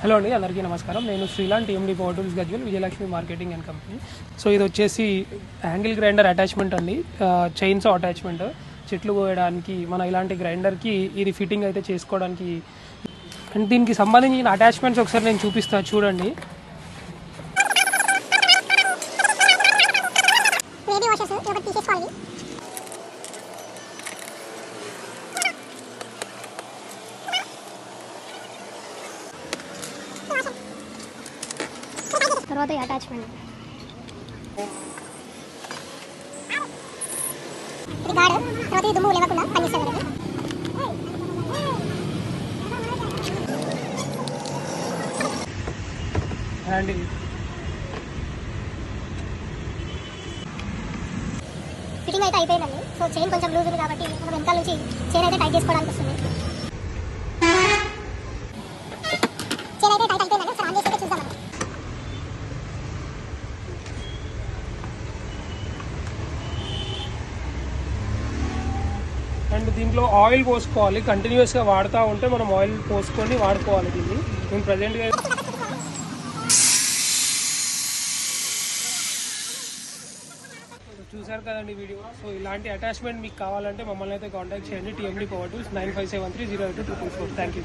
Hello అండి, అందరికీ నమస్కారం. నేను శ్రీలాంటి TMD power tools Gajwel Vijayalakshmi marketing and company. So ఇది వచ్చేసి యాంగిల్ గ్రైండర్ అటాచ్మెంట్ అండి, చైన్సో అటాచ్మెంట్. చెట్లు కోయడానికి మన ఇలాంటి గ్రైండర్కి ఇది ఫిట్టింగ్ అయితే చేసుకోవడానికి. అండ్ దీనికి సంబంధించిన అటాచ్మెంట్స్ ఒకసారి నేను చూపిస్తాను, చూడండి. తర్వాత అటాచ్మెంట్ ఇది గాడు తర్వాత ఇది దుమ్ము లేకుండా పనిచేస్తుంది. అండ్ ఫిట్టింగ్ అయితే అయిపోయిందండి. సో చైన్ కొంచెం లూజ్ ఉంది కాబట్టి మనం వెనకాల నుంచి చైన్ అయితే టైట్ చేసుకోవడానికి వస్తుంది. చైన్ అయితే టైట్ అయిపోయిందండి. ఒకసారి ఆన్ చేసి అయితే చూద్దాం. అండ్ దీంట్లో ఆయిల్ పోసుకోవాలి, కంటిన్యూస్గా వాడుతూ ఉంటే మనం ఆయిల్ పోసుకొని వాడుకోవాలి దీన్ని. నేను ప్రజెంట్గా చూసారు కదండి వీడియో. సో ఇలాంటి అటాచ్మెంట్ మీకు కావాలంటే మమ్మల్ని అయితే కాంటాక్ట్ చేయండి. TMD power tools 9573082224. Thank you.